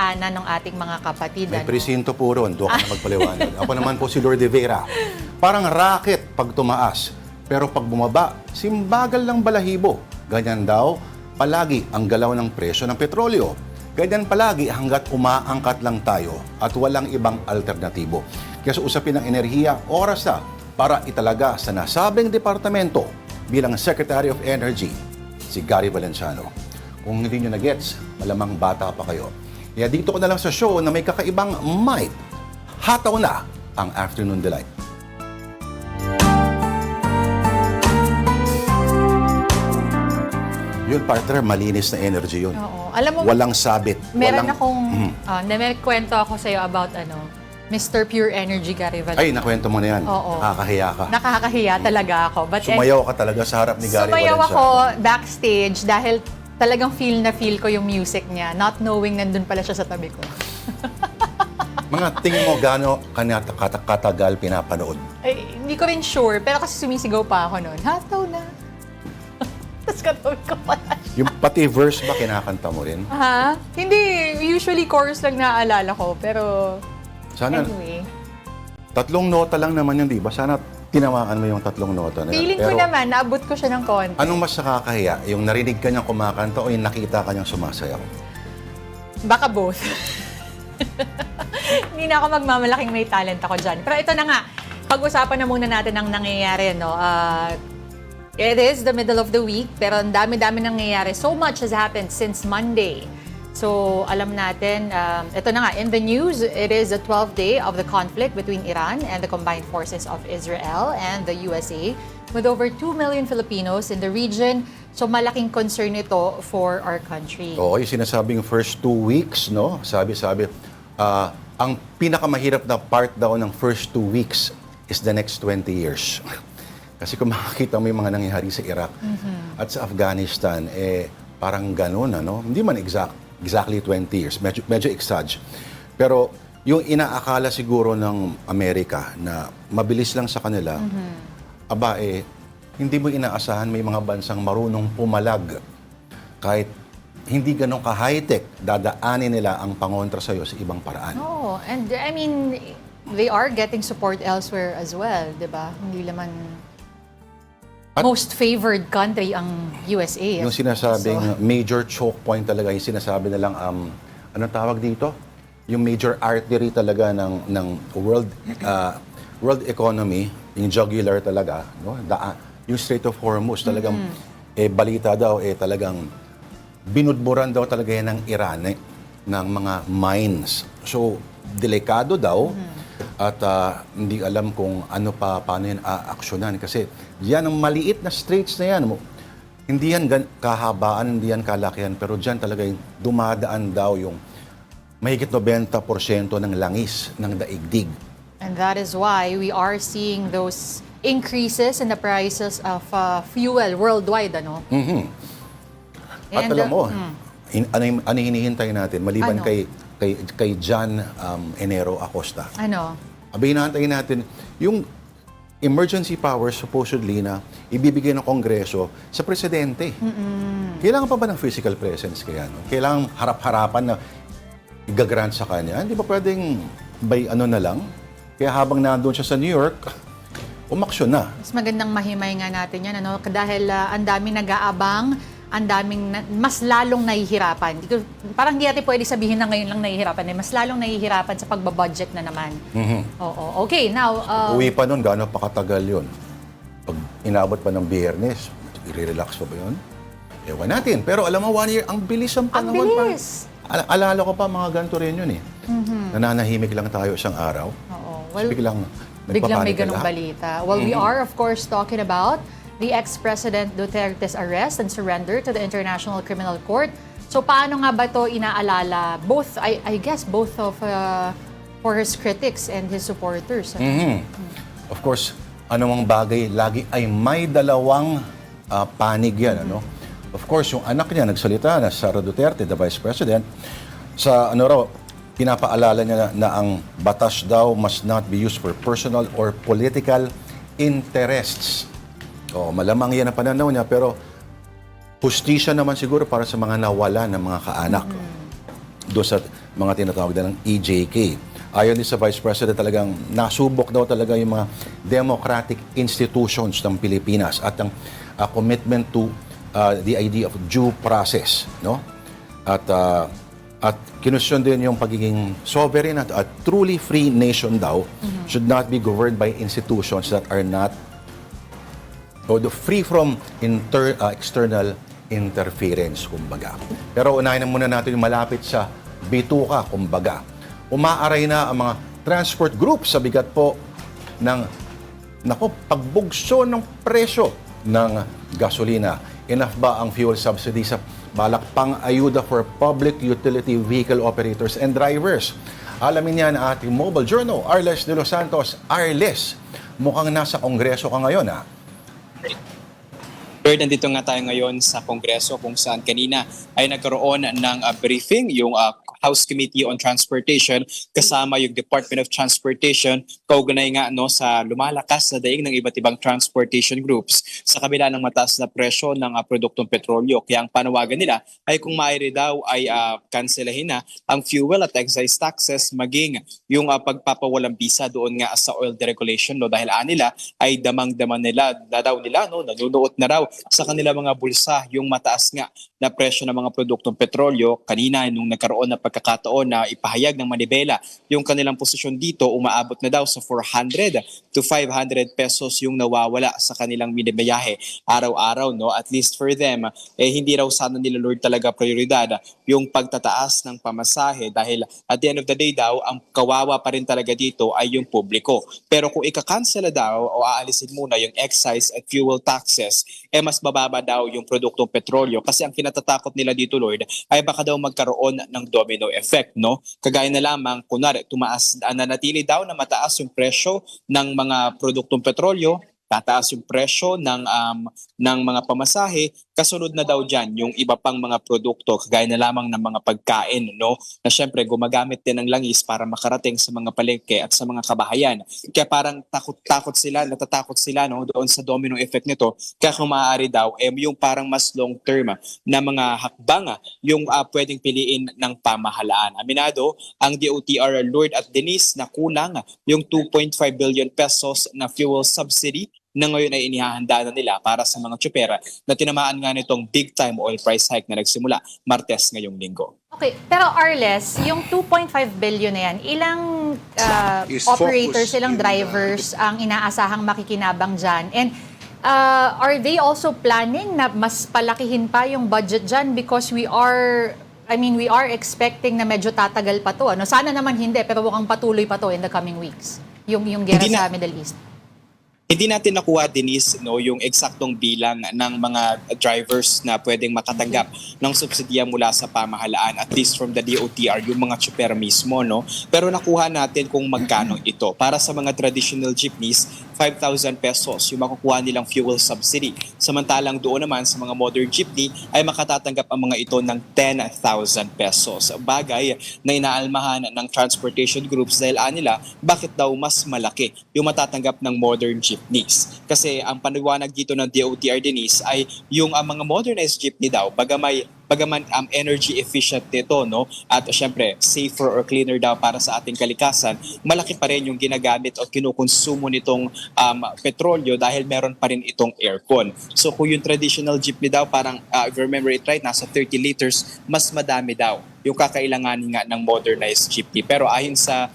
tahanan ng ating mga kapatid. May presinto po ron, doon ka na magpaliwanag. Ako naman po si Lord de Vera. Parang racket pag tumaas, pero pag bumaba, simbagal lang balahibo. Ganyan daw, palagi ang galaw ng presyo ng petrolyo. Ganyan palagi hanggat umaangkat lang tayo at walang ibang alternatibo. Kaya sa usapin ng enerhiya, oras na para italaga sa nasabing departamento bilang Secretary of Energy, si Gary Valenciano. Kung hindi nyo na-gets, malamang bata pa kayo. Kaya dito ko na lang sa show na may kakaibang might. Hataw na ang Afternoon Delight. Yun, partner, malinis na energy yun. Oo. Alam mo, walang sabit. meron walang... akong, may kwento ako sa'yo about Mr. Pure Energy Gary Valenciano. Ay, nakwento mo na yan. Oo. Nakakahiya ka. Nakakahiya talaga ako. But Sumayaw ka talaga sa harap ni Gary sumayaw Valenciano. ako backstage dahil talagang feel na feel ko yung music niya, not knowing nandun pala siya sa tabi ko. Mga tingin mo gaano katagal pinapanood? Ay, hindi ko rin sure, pero kasi sumisigaw pa ako noon. Hataw na. Tapos katabi ko pala. Yung pati verse ba kinakanta mo rin? Ha? Hindi. Usually chorus lang naaalala ko, pero Sana, anyway. 3 nota lang naman yun, di ba? Sana tinamaan mo yung 3 nota na yan. Feeling ko naman, naabot ko siya ng konti. Anong mas nakakahiya? Yung narinig ka niyang kumakanta o yung nakita ka niyang sumasayaw? Baka both. Hindi na ako magmamalaking may talent ako dyan. Pero ito na nga, pag-usapan na muna natin ang nangyayari, no? It is the middle of the week, pero ang dami-dami nangyayari. So much has happened since Monday. So, alam natin, ito na nga, in the news, it is the 12th day of the conflict between Iran and the combined forces of Israel and the USA, with over 2 million Filipinos in the region. So, malaking concern ito for our country. Oo, yung sinasabing first 2 weeks, no? Sabi, ang pinakamahirap na part daw ng first 2 weeks is the next 20 years. Kasi kung makikita mo yung mga nangyayari sa Iraq at sa Afghanistan, parang ganun, ano? Hindi man exactly 20 years, medyo exage. Pero yung inaakala siguro ng Amerika na mabilis lang sa kanila, hindi mo inaasahan may mga bansang marunong pumalag. Kahit hindi ganun ka-high-tech, dadaanin nila ang pangontra sa'yo sa ibang paraan. Oh, and I mean, they are getting support elsewhere as well, di ba? Hindi naman most favored country ang USA. Yung sinasabing major choke point talaga, yung sinasabi nilang, anong tawag dito? Yung major artery talaga ng world economy, yung jugular talaga, no? Yung Strait of Hormuz talagang, balita daw, talagang binudburan daw talaga yan ng Iran ng mga mines. So, delikado daw. At hindi alam kung paano yan aaksyonan. Kasi yan ang maliit na straits na yan. Hindi yan kahabaan, hindi yan kalakihan. Pero dyan talaga yung dumadaan daw yung mahigit 90% ng langis ng daigdig. And that is why we are seeing those increases in the prices of fuel worldwide, ano? At alam mo, ano hinihintay natin maliban kay John Enero Acosta? Ano? Abay, hinahantay natin yung emergency powers supposedly na ibibigay ng Kongreso sa presidente. Kailangan pa ba ng physical presence kaya? No? Kailangan harap-harapan na igagrant sa kanya? Hindi ba pwedeng by na lang? Kaya habang nandun siya sa New York, umaksyon na. Mas magandang mahimay nga natin yan, ano? Dahil ang daming nag-aabang, ang daming mas lalong nahihirapan. Parang hindi natin pwede sabihin na ngayon lang nahihirapan. Mas lalong nahihirapan sa pagbabudget na naman. Oo. Okay, now... Uwi pa nun, gaano pa katagal yun? Pag inabot pa ng Biyernes, i-relax pa ba yun? Ewan natin. Pero alam mo, 1 year, ang bilis ang panahon. Ang bilis! Alala ko pa, mga ganito rin yun eh. Nananahimik lang tayo isang araw. Oo. Well, biglang may ganong balita. Well, we are, of course, talking about the ex-President Duterte's arrest and surrender to the International Criminal Court. So paano nga ba ito inaalala? Both, I guess, both of for his critics and his supporters. Of course, anumang bagay, lagi ay may dalawang panig yan. Ano? Of course, yung anak niya nagsalita na Sara Duterte, the Vice President, sa pinapaalala niya na ang batas daw must not be used for personal or political interests. Malamang yan ang pananaw niya, pero hustisya naman siguro para sa mga nawala ng mga kaanak doon sa mga tinatawag na ng EJK. Ayon din sa Vice President, talagang nasubok daw talaga yung mga democratic institutions ng Pilipinas at ang commitment to the idea of due process, no? At kinusyon din yung pagiging sovereign at a truly free nation daw should not be governed by institutions that are not free from external interference, kumbaga. Pero unahin na muna natin yung malapit sa bituka, kumbaga. Umaaray na ang mga transport groups sa bigat po ng pagbugso ng presyo ng gasolina. Enough ba ang fuel subsidy sa balak pang ayuda for public utility vehicle operators and drivers? Alamin niya na ating mobile journal, Arles de los Santos. Arles, mukhang nasa Kongreso ka ngayon, ha? Third, nandito nga tayo ngayon sa Kongreso kung saan kanina ay nagkaroon ng briefing yung House Committee on Transportation kasama yung Department of Transportation kaugnay nga sa lumalakas na daing ng iba't ibang transportation groups sa kabila ng mataas na presyo ng produktong petrolyo. Kaya ang panawagan nila ay kung maaari daw ay kanselahin na ang fuel at excise taxes maging yung pagpapawalang bisa doon nga sa oil deregulation dahil nila ay damang-daman nila nanunuot na raw sa kanila mga bulsa yung mataas nga na presyo ng mga produktong petrolyo. Kanina nung nagkaroon na pagkakataon na ipahayag ng Manibela yung kanilang posisyon dito, umaabot na daw sa 400 to 500 pesos yung nawawala sa kanilang binibiyahe araw-araw, no? At least for them, hindi raw sana nila Lord talaga prioridad yung pagtataas ng pamasahe dahil at the end of the day daw, ang kawawa pa rin talaga dito ay yung publiko. Pero kung ikakansela daw o aalisin muna yung excise at fuel taxes, mas bababa daw yung produktong petrolyo kasi ang kinatatakot nila dito, Lord, ay baka daw magkaroon ng domino effect, no? Kagaya na lamang, kunwari, nanatili daw na mataas yung presyo ng mga produktong petrolyo, tataas yung presyo ng mga pamasahe, kasunod na daw dyan yung iba pang mga produkto, kagaya na lamang ng mga pagkain, no? Na syempre gumagamit din ng langis para makarating sa mga palengke at sa mga kabahayan. Kaya parang natatakot sila no, doon sa domino effect nito. Kaya kung maaari daw, yung parang mas long term na mga hakbang yung pwedeng piliin ng pamahalaan. Aminado, ang DOTR Lord at Denise na kulang yung 2.5 billion pesos na fuel subsidy na ngayon ay inihahanda na nila para sa mga tsupera na tinamaan nga nitong big time oil price hike na nagsimula Martes ngayong linggo. Okay, pero Arles, yung 2.5 billion na yan, ilang operators, ilang drivers ang inaasahang makikinabang dyan? And are they also planning na mas palakihin pa yung budget dyan because we are expecting na medyo tatagal pa to. Ano? Sana naman hindi, pero mukhang patuloy pa to in the coming weeks. Yung gera sa Middle East. Hindi natin nakuha, Denise, no, yung eksaktong bilang ng mga drivers na pwedeng makatanggap ng subsidiya mula sa pamahalaan, at least from the DOTR, yung mga tsuper mismo, no? Pero nakuha natin kung magkano ito. Para sa mga traditional jeepneys, 5,000 pesos yung makukuha nilang fuel subsidy. Samantalang doon naman sa mga modern jeepney ay makatatanggap ang mga ito ng 10,000 pesos. Bagay na inaalmahan ng transportation groups dahil nila bakit daw mas malaki yung matatanggap ng modern jeepneys. Kasi ang paniwanag dito ng DOTR, Denise, ay yung mga modernized jeepney daw, bagaman energy efficient nito, no? At syempre, safer or cleaner daw para sa ating kalikasan, malaki pa rin yung ginagamit o kinukonsumo nitong petrolyo dahil meron pa rin itong aircon. So kung yung traditional jeepney daw, parang, if you remember it right, nasa 30 liters, mas madami daw yung kakailanganin nga ng modernized jeepney. Pero ayon sa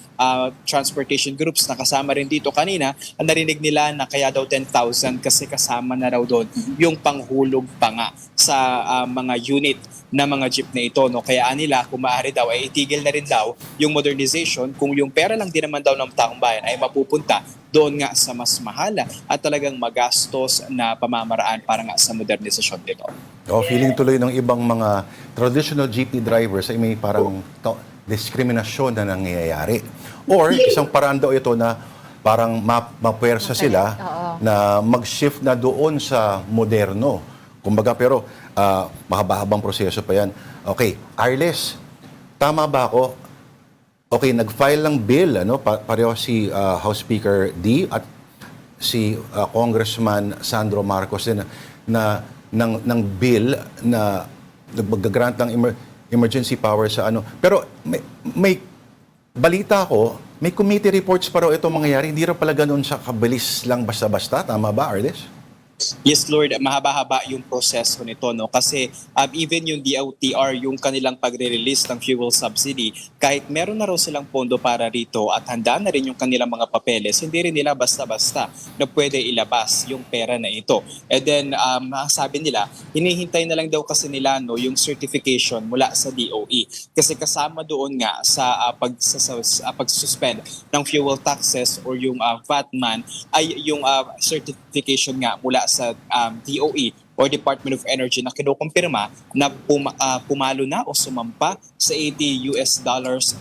transportation groups na kasama rin dito kanina, ang narinig nila na kaya daw 10,000 kasi kasama na raw doon yung panghulog pa nga sa mga unit na mga jeep na ito. No? Kaya nila, kung maaari daw, ay itigil na rin daw yung modernization kung yung pera lang din naman daw ng taong bayan ay mapupunta doon nga sa mas mahal at talagang magastos na pamamaraan para nga sa modernisasyon nito. Feeling tuloy ng ibang mga traditional jeepney drivers ay may parang diskriminasyon na nangyayari. Or isang paraan daw ito na parang mapuwersa sila na mag-shift na doon sa moderno. Kumbaga, pero mahaba-habang proseso pa yan. Okay, Arles, tama ba ako? Okay, nag-file ng bill, pareho si House Speaker D at si Congressman Sandro Marcos din ng bill na nag-grant ng emergency power sa ano. Pero may balita ko, may committee reports pa raw ito mangyayari. Hindi raw pala ganun siya kabilis lang basta-basta. Tama ba, Arles? Yes, Lord, mahaba-haba yung proseso nito, no? Kasi even yung DOTR, yung kanilang pagre-release ng fuel subsidy, kahit meron na raw silang pondo para rito at handa na rin yung kanilang mga papeles, hindi rin nila basta-basta na pwede ilabas yung pera na ito. And then, sabi nila, hinihintay na lang daw kasi nila no, yung certification mula sa DOE. Kasi kasama doon nga sa pag-suspend ng fuel taxes or yung VAT man ay yung certification nga mula sa DOE or Department of Energy na kinukumpirma na pumalo na o sumampa sa $80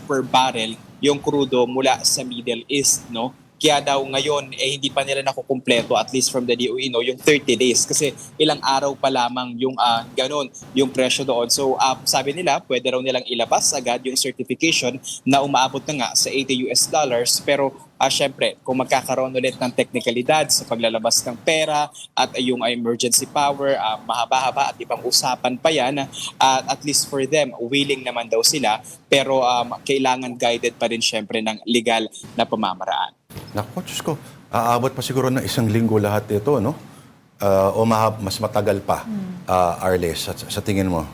per barrel yung krudo mula sa Middle East, no? Kaya daw ngayon hindi pa nila nakukumpleto at least from the DOE no yung 30 days kasi ilang araw pa lamang yung ganun yung presyo doon. So sabi nila pwede raw nilang ilabas agad yung certification na umaabot na nga sa $80 pero syempre kung magkakaroon ulit ng teknikalidad sa paglalabas ng pera at yung emergency power mahaba-haba at ibang usapan pa yan at least for them willing naman daw sila pero kailangan guided pa rin syempre ng legal na pamamaraan. Naku, Diyos ko, aabot pa siguro ng 1 linggo lahat ito, no? O mas matagal pa, Arles, sa tingin mo?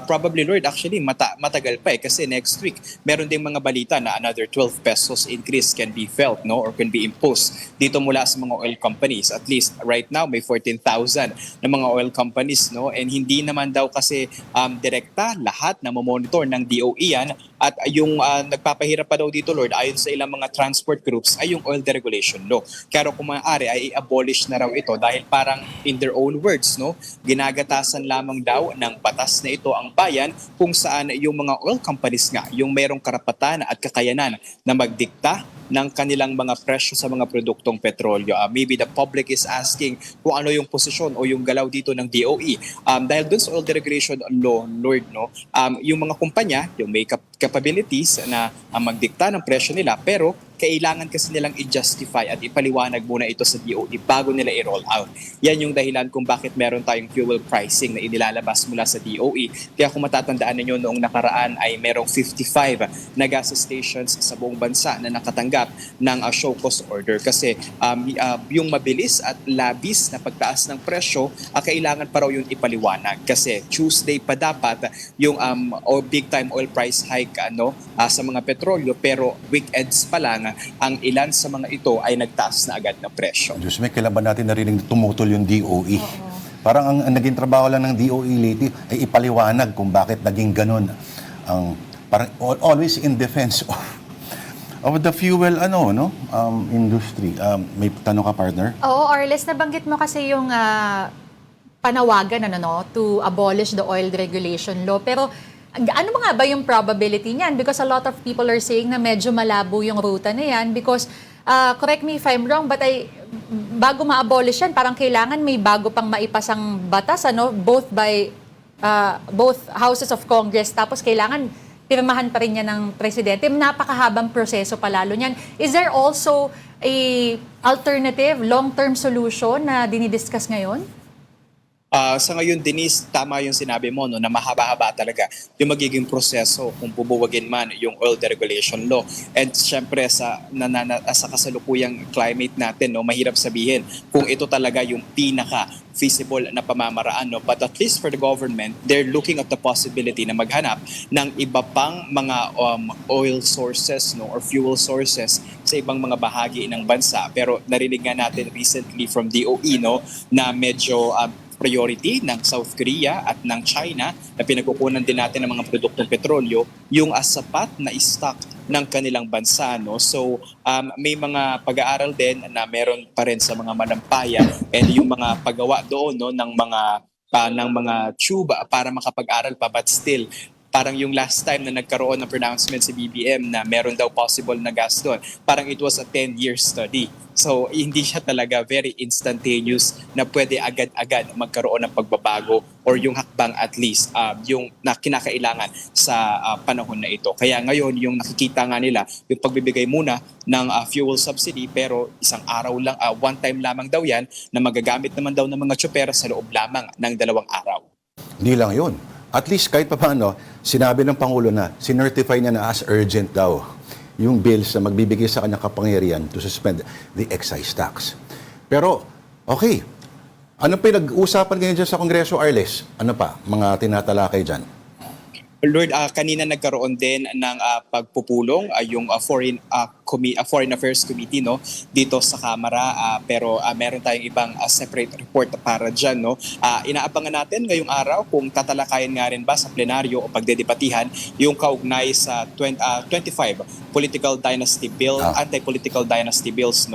Probably, Lord, actually, matagal pa kasi next week, meron ding mga balita na another 12 pesos increase can be felt, no, or can be imposed dito mula sa mga oil companies. At least right now, may 14,000 na mga oil companies, no, and hindi naman daw kasi direkta lahat na mamonitor ng DOE yan. At yung nagpapahirap pa daw dito, Lord, ayon sa ilang mga transport groups, ay yung oil deregulation law. Kaya kung maaari, ay i-abolish na raw ito dahil parang in their own words, no, ginagatasan lamang daw ng batas na ito ang bayan kung saan yung mga oil companies nga, yung merong karapatan at kakayanan na magdikta ng kanilang mga presyo sa mga produktong petrolyo. Maybe the public is asking kung ano yung posisyon o yung galaw dito ng DOE. Dahil dun sa oil deregulation law, Lord, no, yung mga kumpanya, yung may capabilities na magdikta ng presyo nila, pero kailangan kasi nilang i-justify at ipaliwanag muna ito sa DOE bago nila i-roll out. Yan yung dahilan kung bakit meron tayong fuel pricing na inilalabas mula sa DOE. Kaya kung matatandaan ninyo noong nakaraan ay merong 55 na gas stations sa buong bansa na nakatanggap ng show cause order kasi yung mabilis at labis na pagtaas ng presyo kailangan pa raw yung ipaliwanag kasi Tuesday pa dapat yung big time oil price hike sa mga petrolyo pero weekends pa lang ang ilan sa mga ito ay nagtaas na agad ng presyo. Diyos may kailan ba natin narinig tumutol yung DOE? Parang ang naging trabaho lang ng DOE lately ay ipaliwanag kung bakit naging ganun. Parang always in defense of the fuel industry. May tanong ka, partner? Oo, Arles, nabanggit mo kasi yung panawagan to abolish the oil regulation law. Pero ano nga ba yung probability niyan? Because a lot of people are saying na medyo malabo yung ruta na yan because, correct me if I'm wrong, but bago ma-abolish yan, parang kailangan may bago pang maipasang batas, both by both houses of Congress, tapos kailangan pirmahan pa rin yan ng presidente. Napakahabang proseso palalo niyan. Is there also a alternative, long-term solution na dinidiscuss ngayon? Sa ngayon, Denise, tama yung sinabi mo na mahaba-haba talaga yung magiging proseso kung bubuwagin man yung oil deregulation law. And syempre sa kasalukuyang climate natin, mahirap sabihin kung ito talaga yung pinaka-feasible na pamamaraan. But at least for the government, they're looking at the possibility na maghanap ng iba pang mga oil sources or fuel sources sa ibang mga bahagi ng bansa. Pero narinig nga natin recently from DOE na medyo priority ng South Korea at ng China na pinagkukunan din natin ng mga produktong petrolyo yung sapat na stock ng kanilang bansa. So may mga pag-aaral din na meron pa rin sa mga manampaya and yung mga paggawa doon ng mga tube para makapag-aral pa but still parang yung last time na nagkaroon ng pronouncement si BBM na meron daw possible na gas doon, parang it was a 10-year study. So hindi siya talaga very instantaneous na pwede agad-agad magkaroon ng pagbabago or yung hakbang at least yung na kinakailangan sa panahon na ito. Kaya ngayon yung nakikita nga nila yung pagbibigay muna ng fuel subsidy pero isang araw lang, one time lamang daw yan na magagamit naman daw ng mga tsyopera sa loob lamang ng 2 araw. Hindi lang yun. at least kahit pa paano, sinabi ng Pangulo na, sinertify niya na as urgent daw yung bills na magbibigay sa kanyang kapangyarihan to suspend the excise tax. Pero, okay, ano pinag-uusapan ngayon dyan sa Kongreso, Arles? Ano pa, mga tinatalakay dyan? Lord, kanina nagkaroon din ng pagpupulong yung Foreign Affairs Committee dito sa Kamara, pero meron tayong ibang separate report para diyan inaabangan natin ngayong araw kung tatalakayan nga rin ba sa plenaryo o pagdedebatihan yung kaugnay sa 25 political dynasty bill, anti-political dynasty bills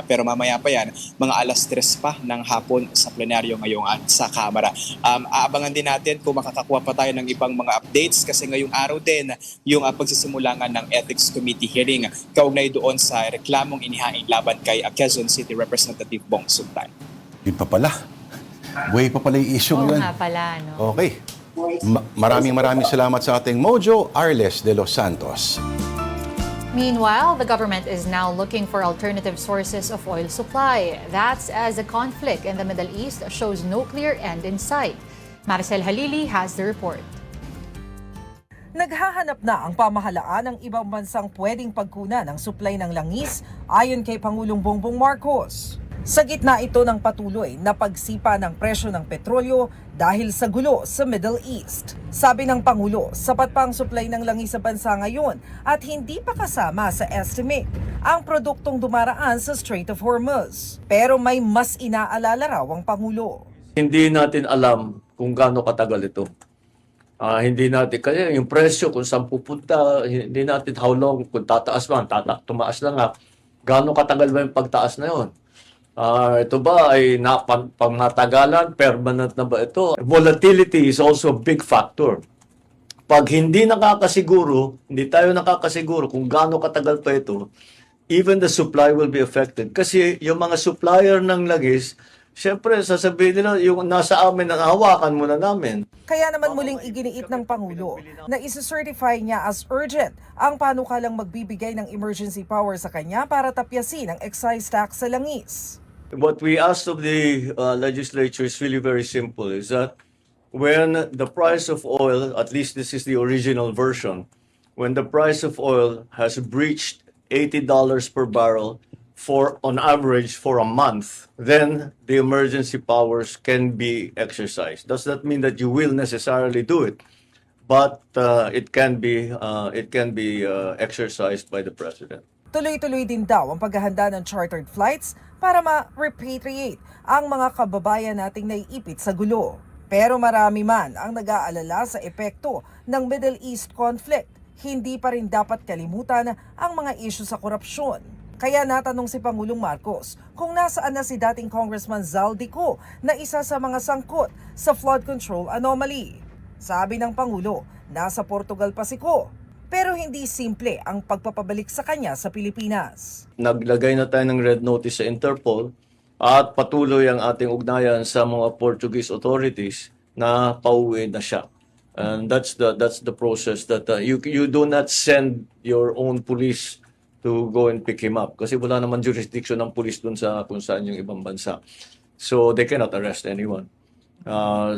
pero mamaya pa yan, mga 3:00 pa ng hapon sa plenaryo ngayong sa Kamara. Aabangan din natin kung makakakuha pa tayo ng ibang mga updates kasi ngayong araw din yung pagsisimula nga ng Ethics Committee hearing kaugnay doon sa reklamong inihaing laban kay Quezon City Representative Bong Sultan. Yun pa pala. Way pa pala yung issue Oo ngayon. nga pala, no? Okay. Maraming salamat sa ating Mojo, Arles de los Santos. Meanwhile, the government is now looking for alternative sources of oil supply. That's as the conflict in the Middle East shows no clear end in sight. Maricel Halili has the report. Naghahanap na ang pamahalaan ng ibang bansang pwedeng pagkuna ng supply ng langis ayon kay Pangulong Bongbong Marcos. Sa gitna ito ng patuloy na pagsipa ng presyo ng petrolyo dahil sa gulo sa Middle East. Sabi ng Pangulo, sapat pa ang supply ng langis sa bansa ngayon at hindi pa kasama sa estimate ang produktong dumaraan sa Strait of Hormuz. Pero may mas inaalala raw ang Pangulo. Hindi natin alam kung gaano katagal ito. Hindi natin, kaya yung presyo kung saan pupunta, hindi natin how long, kung tataas man, tumaas lang nga, gaano katagal ba yung pagtaas na yun? Ito ba ay pangmatagalan, permanent na ba ito? Volatility is also a big factor. Pag hindi tayo nakakasiguro kung gaano katagal pa ito, even the supply will be affected. Kasi yung mga supplier ng langis, siyempre, sasabihin nila, yung nasa amin, hawakan muna namin. Kaya naman muling iginiit ng Pangulo na isi-certify niya as urgent ang panukalang magbibigay ng emergency power sa kanya para tapyasin ang excise tax sa langis. What we asked of the legislature is really very simple, is that when the price of oil, at least this is the original version, when the price of oil has breached $80 per barrel, on average for a month, then the emergency powers can be exercised. Does that mean that you will necessarily do it? But it can be exercised by the president. Tuloy-tuloy din daw ang paghahanda ng chartered flights para ma-repatriate ang mga kababayan nating naiipit sa gulo. Pero marami man ang nag-aalala sa epekto ng Middle East conflict. Hindi pa rin dapat kalimutan ang mga isyu sa korupsyon. Kaya natanong si Pangulong Marcos kung nasaan na si dating Congressman Zaldico na isa sa mga sangkot sa flood control anomaly. Sabi ng Pangulo, nasa Portugal pa si Ko, pero hindi simple ang pagpapabalik sa kanya sa Pilipinas. Naglagay na tayo ng red notice sa Interpol at patuloy ang ating ugnayan sa mga Portuguese authorities na pauwi na siya. And that's the process that you do not send your own police to go and pick him up kasi wala naman jurisdiction ng police dun sa kung saan yung ibang bansa. So they cannot arrest anyone.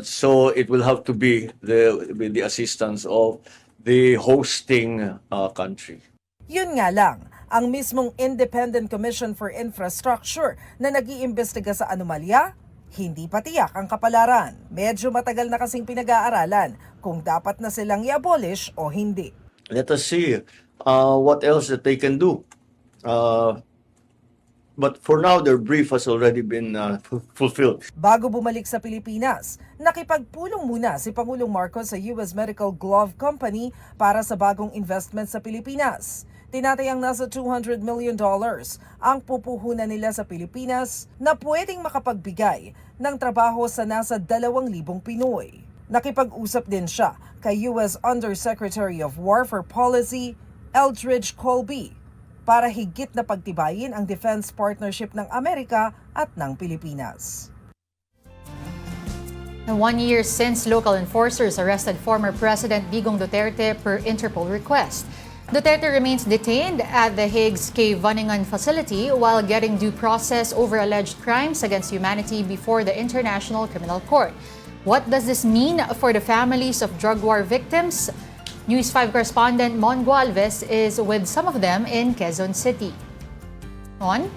So it will have to be with the assistance of the hosting country. Yun nga lang, ang mismong Independent Commission for Infrastructure na nag-iimbestiga sa anomalya, hindi pa tiyak ang kapalaran. Medyo matagal na kasing pinag-aaralan kung dapat na silang i-abolish o hindi. Let us see what else that they can do. But for now, their brief has already been fulfilled. Bago bumalik sa Pilipinas, nakipagpulong muna si Pangulong Marcos sa US Medical Glove Company para sa bagong investment sa Pilipinas. Tinatayang nasa $200 million ang pupuhunan nila sa Pilipinas na pwedeng makapagbigay ng trabaho sa nasa 2,000 Pinoy. Nakipag-usap din siya kay US Undersecretary of War for Policy, Eldridge Colby, para higit na pagtibayin ang defense partnership ng Amerika at ng Pilipinas. 1 year since local enforcers arrested former President Digong Duterte per Interpol request. Duterte remains detained at the Hague's K-Vaningan facility while getting due process over alleged crimes against humanity before the International Criminal Court. What does this mean for the families of drug war victims? News 5 correspondent Mon Gualvez is with some of them in Quezon City. Mon?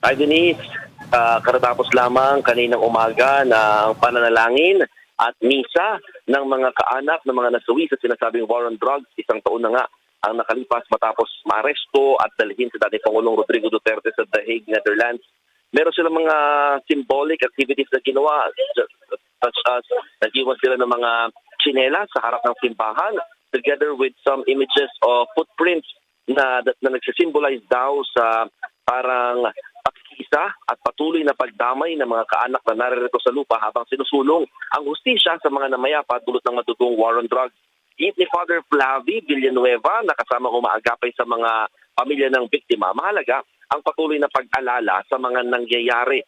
Hi Denise, katatapos lamang kaninang umaga ng pananalangin at misa ng mga kaanak ng mga nasawi sa sinasabing war on drugs. Isang taon na nga ang nakalipas matapos maaresto at dalhin sa dating Pangulong Rodrigo Duterte sa The Hague, Netherlands. Meron silang mga symbolic activities na ginawa, such as nag-iwan sila ng mga tsinela sa harap ng simbahan together with some images of footprints na nagsisimbolize daw sa parang pagkisa at patuloy na pagdamay ng mga kaanak na naririto sa lupa habang sinusulong ang hustisya sa mga namayapa dulot ng madugong war on drugs. Giit ni Father Flavi Villanueva na kasama umaagapay sa mga pamilya ng biktima, mahalaga ang patuloy na pag-alala sa mga nangyayari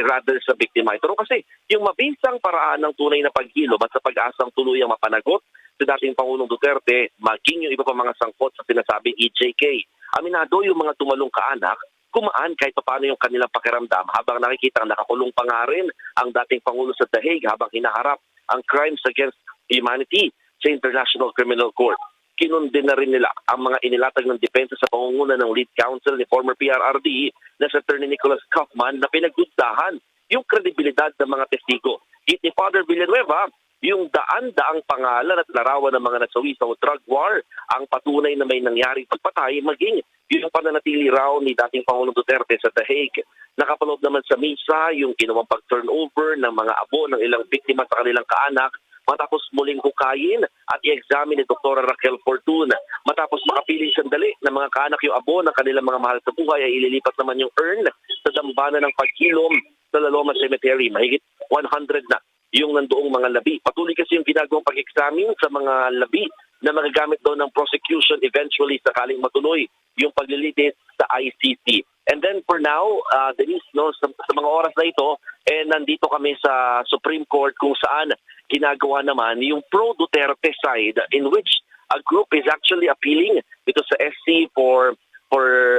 rather sa biktima. Ito kasi yung mabisang paraan ng tunay na paghilom at sa pag-asang tuluyang mapanagot sa dating Pangulong Duterte, maging yung iba pa mga sangkot sa sinasabing EJK. Aminado yung mga tumalong kaanak, kumaan kahit paano yung kanilang pakiramdam habang nakikita nakakulong pa nga rin ang dating Pangulo sa The Hague habang hinaharap ang crimes against humanity sa International Criminal Court. Kinundin na rin nila ang mga inilatag ng depensa sa pangunguna ng lead counsel ni former PRRD na si Attorney Nicholas Kaufman na pinagdudahan yung kredibilidad ng mga testigo. Giit ni Father Villanueva, yung daan-daang pangalan at larawan ng mga nasawi sa drug war ang patunay na may nangyaring pagpatay maging yung pananatili raw ni dating Pangulong Duterte sa The Hague. Nakapanood naman sa misa yung ginawang pag-turnover ng mga abo ng ilang biktima sa kanilang kaanak matapos muling hukayin at i-examine ni Dr. Raquel Fortuna. Matapos makapiling sandali ng mga kaanak yung abo ng kanilang mga mahal sa buhay ay ililipat naman yung urn sa dambana ng paghilom sa Laloma Cemetery. Mahigit 100 na yung nandoong mga labi. Patuloy kasi yung ginagawang pag-examine sa mga labi na magagamit daw ng prosecution eventually sakaling matuloy yung paglilitis sa ICC. And then for now, Denise, sa mga oras na ito, nandito kami sa Supreme Court kung saan ginagawa naman yung pro-Duterte side in which a group is actually appealing dito sa SC for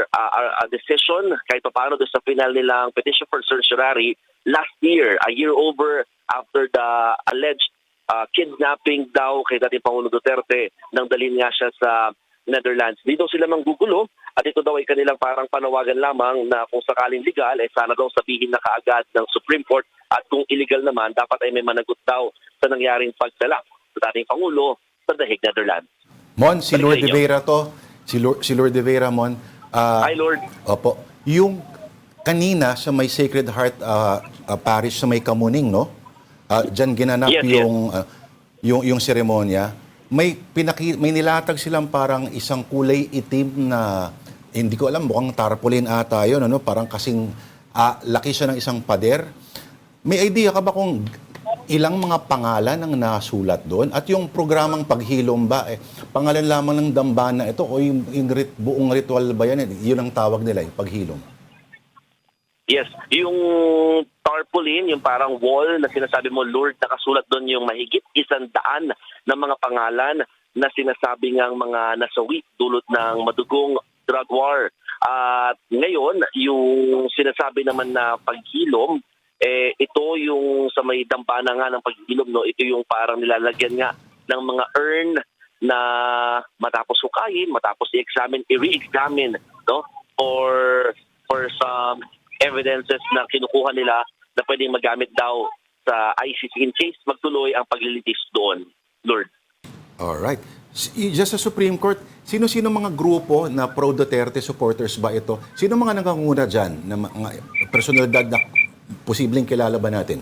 a decision kahit paano doon sa final nilang petition for certiorari last year, a year over after the alleged kidnapping daw kay dating Pangulo Duterte nang dalhin nga siya sa Netherlands. Dito sila manggugulo at ito daw ay kanilang parang panawagan lamang na kung sakaling legal, sana daw sabihin na kaagad ng Supreme Court at kung illegal naman, dapat ay may managot daw sa nangyaring pagdala sa dating Pangulo sa The Hague, Netherlands. Mon, si Lord de Vera to. Si Lord de Vera, Mon. Hi, Lord. Opo. Yung kanina sa may Sacred Heart Parish sa may Kamuning, no? Diyan ginanap Yes, yung seremonya. May nilatag silang parang isang kulay itim na hindi ko alam, mukhang tarpaulin ata yun, ano? Parang kasing laki siya ng isang pader. May idea ka ba kung ilang mga pangalan ang nasulat doon? At yung programang paghilom ba, pangalan lamang ng dambana ito o yung buong ritual ba yan? Yun ang tawag nila, paghilom. Yes, yung tarpaulin, yung parang wall na sinasabi mo, Lord, nakasulat doon yung mahigit 100 na mga pangalan na sinasabi ngang mga nasawi dulot ng madugong drug war. At ngayon, yung sinasabi naman na paghilom, ito yung sa may dambana nga ng paghilom, no? Ito yung parang nilalagyan nga ng mga urn na matapos hukayin, matapos i-re-examine, no? For some evidences na kinukuha nila na pwedeng magamit daw sa ICC in case magtuloy ang paglilitis doon, Lord. Alright. Just sa Supreme Court, sino-sino mga grupo na pro-Duterte supporters ba ito? Sino mga nanganguna dyan na mga personalidad na posibleng kilala ba natin?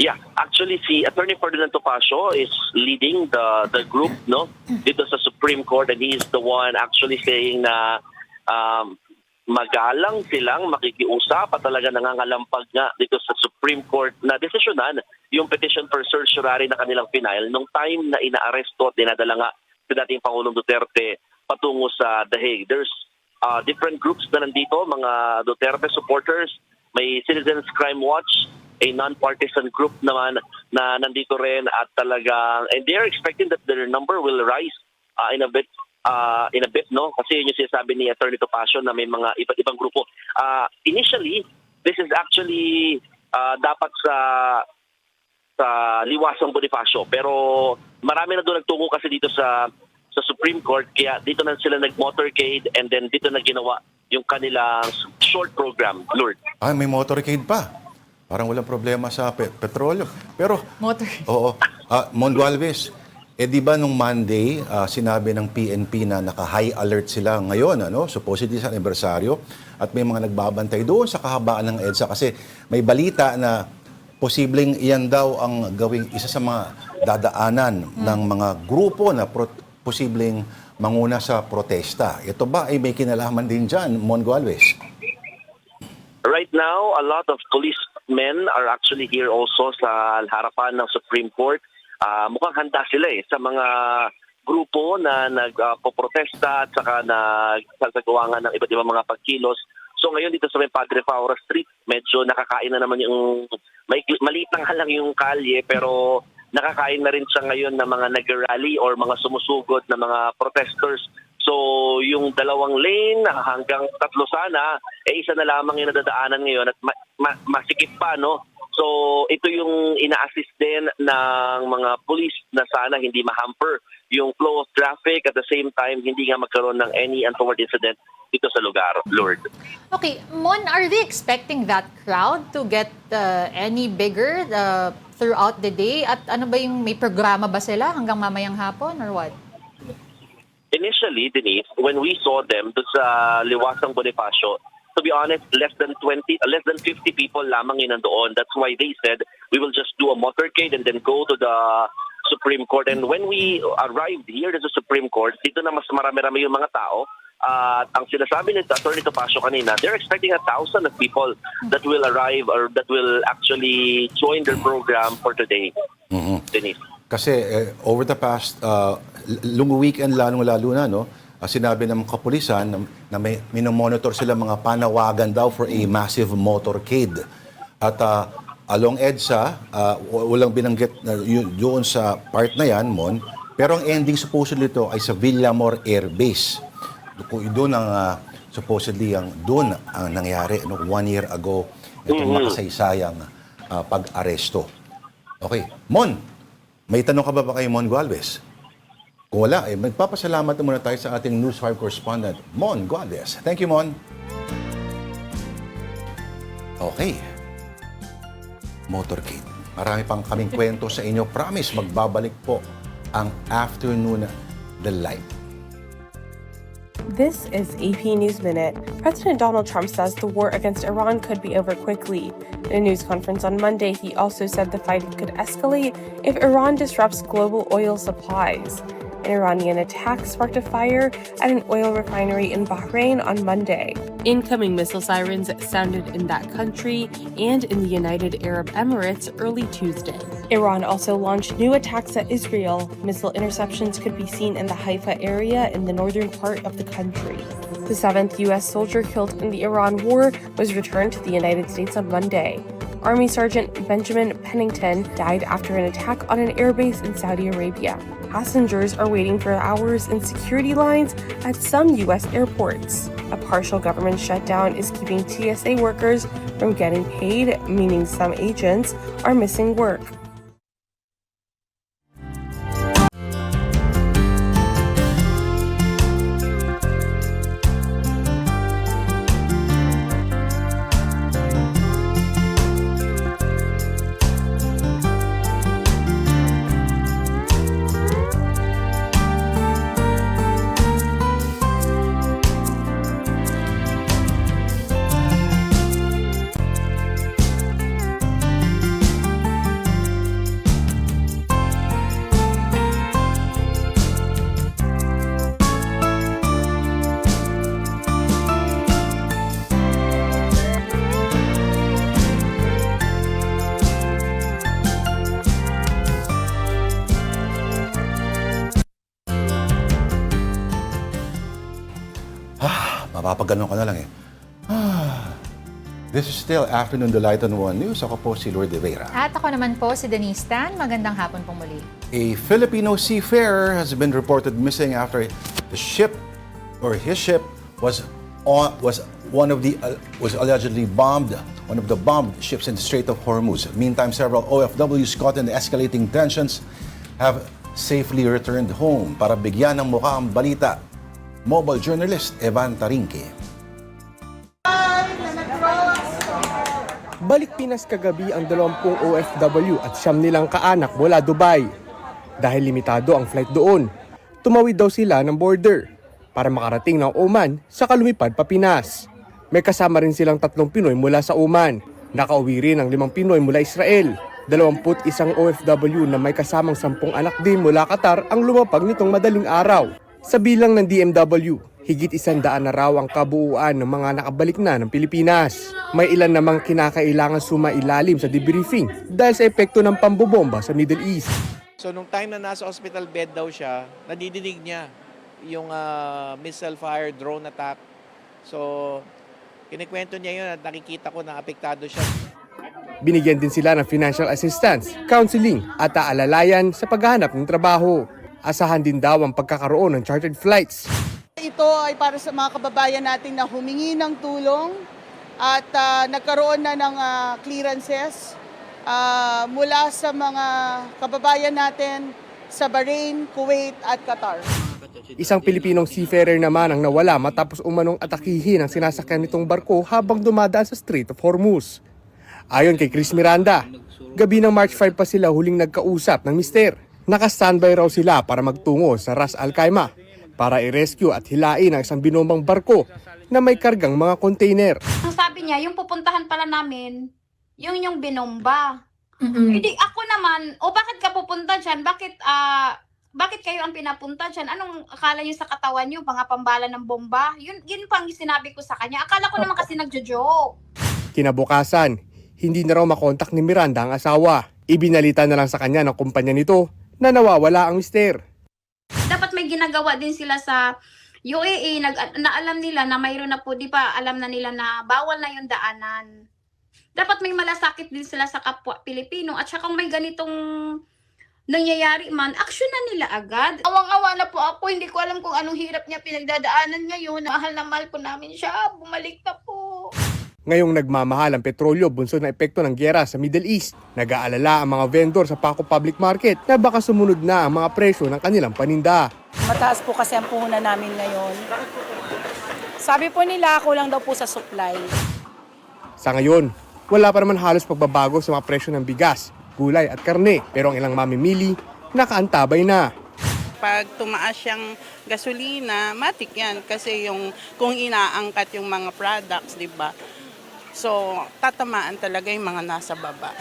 Yeah, actually si Attorney Ferdinand Topacio is leading the group, no, dito sa Supreme Court, and he is the one actually saying na magalang silang makikiusap at talaga nangangalampag nga dito sa Supreme Court na desisyonan yung petition for certiorari na kanilang final nung time na inaaresto at dinadala nga sa dating Pangulong Duterte patungo sa The Hague. There's different groups na nandito, mga Duterte supporters, may Citizens Crime Watch, a non-partisan group naman na nandito rin at talagang, and they are expecting that their number will rise in a bit, no? Kasi yun yung sinasabi ni Attorney Topacio na may mga iba't ibang grupo. Initially, this is actually dapat sa Liwasang Bonifacio. Pero marami na doon nagtungo kasi dito sa Supreme Court, kaya dito na sila nag-motorcade and then dito na ginawa yung kanilang short program, Lord. Ay, may motorcade pa. Parang walang problema sa petrolyo. Pero, Motor. oo. Mon Gualvez, di ba nung Monday, sinabi ng PNP na naka-high alert sila ngayon, supposedly sa anibersaryo, at may mga nagbabantay doon sa kahabaan ng EDSA kasi may balita na posibleng iyan daw ang gawing isa sa mga dadaanan ng mga grupo na posibleng manguna sa protesta. Ito ba ay may kinalaman din dyan, Mon Gualvez? Right now, a lot of policemen are actually here also sa harapan ng Supreme Court. Mukhang handa sila sa mga grupo na nagpoprotesta at saka nagsasagawa ng iba't ibang mga pagkilos. So ngayon dito sa may Padre Faura Street, medyo nakakain na naman yung, maliit lang yung kalye, pero nakakain na rin siya ngayon ng mga nag-rally or mga sumusugod na mga protesters. So yung dalawang lane hanggang tatlo sana, isa na lamang yung nadadaanan ngayon at masikip pa, no? So ito yung ina-assist din ng mga police na sana hindi ma-hamper yung flow of traffic, at the same time hindi nga magkaroon ng any untoward incident dito sa lugar, Lord. Okay, Mon, are they expecting that crowd to get any bigger throughout the day? At ano ba yung, may programa ba sila hanggang mamayang hapon or what? Initially, Denise, when we saw them doon sa Liwasang Bonifacio, to be honest, less than 50 people lamang yun nandoon. That's why they said we will just do a motorcade and then go to the Supreme Court. And when we arrived here to the Supreme Court, dito na mas marami-rami yung mga tao. At ang sinasabi ni Atty. Topacio kanina, they're expecting 1,000 of people that will arrive or that will actually join their program for today, Denise. Kasi over the past, long weekend lalong-lalo na, sinabi ng kapulisan na may minomonitor sila mga panawagan daw for a massive motorcade. At along EDSA, walang binanggit doon sa part na yan, Mon, pero ang ending supposedly ito ay sa Villamor Air Base. Doon ang supposedly doon ang nangyari 1 year ago, itong makasaysayang pag-aresto. Okay, Mon, may tanong ka ba kay Mon Gualvez? Kung wala, magpapasalamat na muna tayo sa ating News 5 correspondent, Mon Gualvez. Thank you, Mon. Okay. Motorcade. Marami pang kaming kwento sa inyo. Promise, magbabalik po ang Afternoon Delight. This is AP News Minute. President Donald Trump says the war against Iran could be over quickly. In a news conference on Monday, he also said the fight could escalate if Iran disrupts global oil supplies. An Iranian attack sparked a fire at an oil refinery in Bahrain on Monday. Incoming missile sirens sounded in that country and in the United Arab Emirates early Tuesday. Iran also launched new attacks at Israel. Missile interceptions could be seen in the Haifa area in the northern part of the country. The 7th U.S. soldier killed in the Iran war was returned to the United States on Monday. Army Sergeant Benjamin Pennington died after an attack on an airbase in Saudi Arabia. Passengers are waiting for hours in security lines at some U.S. airports. A partial government shutdown is keeping TSA workers from getting paid, meaning some agents are missing work. Mapapaganon ka na lang eh. This is still Afternoon Delight on One News. Ako po si Lourdes Vera. At ako naman po si Denise Tan. Magandang hapon pong muli. A Filipino seafarer has been reported missing after the ship or his ship was allegedly bombed one of the bombed ships in the Strait of Hormuz. Meantime, several OFWs caught in the escalating tensions have safely returned home. Para bigyan ng mukha ang balita, mobile journalist Evan Tarinque. Balik Pinas kagabi ang 20 OFW at 9 nilang kaanak mula Dubai. Dahil limitado ang flight doon, tumawid daw sila ng border para makarating ng Oman saka lumipad pa Pinas. May kasama rin silang 3 Pinoy mula sa Oman. Nakauwi rin ang 5 Pinoy mula Israel. 21 OFW na may kasamang 10 anak din mula Qatar ang lumapag nitong madaling araw. Sa bilang ng DMW, higit 100 na raw ang kabuuan ng mga nakabalik na ng Pilipinas. May ilan namang kinakailangan sumailalim sa debriefing dahil sa epekto ng pambobomba sa Middle East. So nung time na nasa hospital bed daw siya, nadidinig niya yung missile fire, drone attack. So kinikwento niya yun at nakikita ko na apektado siya. Binigyan din sila ng financial assistance, counseling at aalalayan sa paghahanap ng trabaho. Asahan din daw ang pagkakaroon ng chartered flights. Ito ay para sa mga kababayan natin na humingi ng tulong at nagkaroon na ng clearances mula sa mga kababayan natin sa Bahrain, Kuwait at Qatar. Isang Pilipinong seafarer naman ang nawala matapos umanong atakihin ang sinasakyan nitong barko habang dumadaan sa Strait of Hormuz. Ayon kay Chris Miranda, gabi ng March 5 pa sila huling nagkausap ng mister. Naka-standby raw sila para magtungo sa Ras Al Khaimah para i-rescue at hilain ang isang binombang barko na may kargang mga container. Ang sabi niya, yung pupuntahan pala namin, yung binomba. Hindi ako naman, bakit ka pupunta dyan? Bakit kayo ang pinapunta dyan? Anong akala niyo sa katawan niyo? Mga pambala ng bomba? Yun pang sinabi ko sa kanya. Akala ko naman kasi nagjo-joke. Kinabukasan, hindi na raw makontak ni Miranda ang asawa. Ibinalita na lang sa kanya ng kumpanya nito na nawawala ang mister. Dapat may ginagawa din sila sa UAE na alam nila na mayroon na po, di pa alam na nila na bawal na yung daanan. Dapat may malasakit din sila sa kapwa Pilipino at saka kung may ganitong nangyayari man, aksyon na nila agad. Awang-awa na po ako, hindi ko alam kung anong hirap niya pinagdadaanan ngayon. Mahal na mahal po namin siya, bumalik na po. Ngayong nagmamahal ang petrolyo bunsod ng epekto ng gyera sa Middle East, nag-aalala ang mga vendor sa Paco Public Market na baka sumunod na ang mga presyo ng kanilang paninda. Mataas po kasi ang puhunan namin ngayon. Sabi po nila, kulang daw po sa supply. Sa ngayon, wala pa naman halos pagbabago sa mga presyo ng bigas, gulay at karne, pero ang ilang mamimili nakaantabay na. Pag tumaas yung gasolina, matik yan kasi kung inaangkat yung mga products, di ba? So, tatamaan talaga yung mga nasa baba.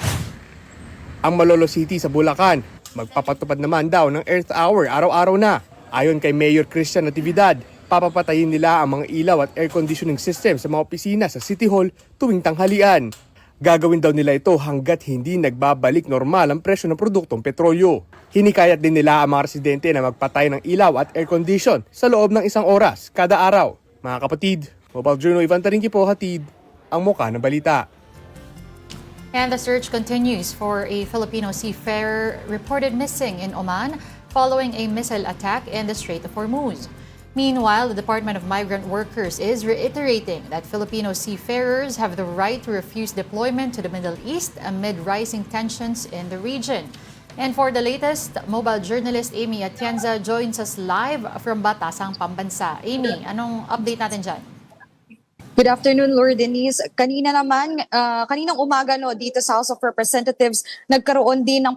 Ang Malolo City sa Bulacan, magpapatupad naman daw ng Earth Hour araw-araw na. Ayon kay Mayor Christian Natividad, papapatayin nila ang mga ilaw at air conditioning system sa mga opisina sa City Hall tuwing tanghalian. Gagawin daw nila ito hanggat hindi nagbabalik normal ang presyo ng produktong petrolyo. Hinikayat din nila ang mga residente na magpatay ng ilaw at air condition sa loob ng 1 oras kada araw. Mga kapatid, Mobile Journal Ivan Tarinque po, hatid ang muka ng balita. And the search continues for a Filipino seafarer reported missing in Oman following a missile attack in the Strait of Hormuz. Meanwhile, the Department of Migrant Workers is reiterating that Filipino seafarers have the right to refuse deployment to the Middle East amid rising tensions in the region. And for the latest, mobile journalist Amy Atienza joins us live from Batasang, Pambansa. Amy, anong update natin dyan? Good afternoon, Lord Denise. Kaninang umaga dito sa House of Representatives, nagkaroon din ng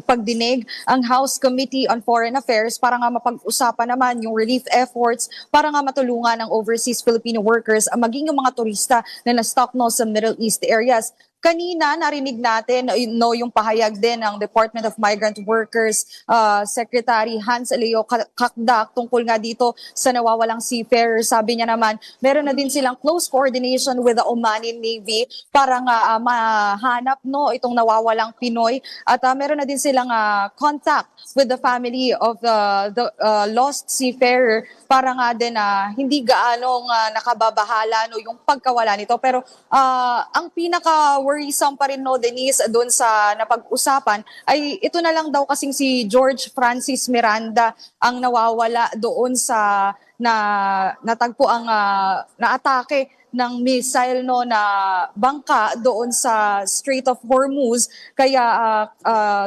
pagdinig ang House Committee on Foreign Affairs para nga mapag-usapan naman yung relief efforts para nga matulungan ng overseas Filipino workers maging yung mga turista na na-stuck sa Middle East areas. Kanina narinig natin yung pahayag din ng Department of Migrant Workers Secretary Hans Leo Kakdak tungkol nga dito sa nawawalang seafarers. Sabi niya naman, meron na din silang close coordination with the Omani Navy para nga mahanap itong nawawalang Pinoy at meron na din silang contact with the family of the lost seafarer para nga din hindi gaanong nakababahala yung pagkawala nito. Pero ang pinaka worrisome pa rin, no, Denise, doon sa napag-usapan, ay ito na lang daw kasing si George Francis Miranda ang nawawala doon sa natagpo ang naatake ng missile, no, na bangka doon sa Strait of Hormuz. Kaya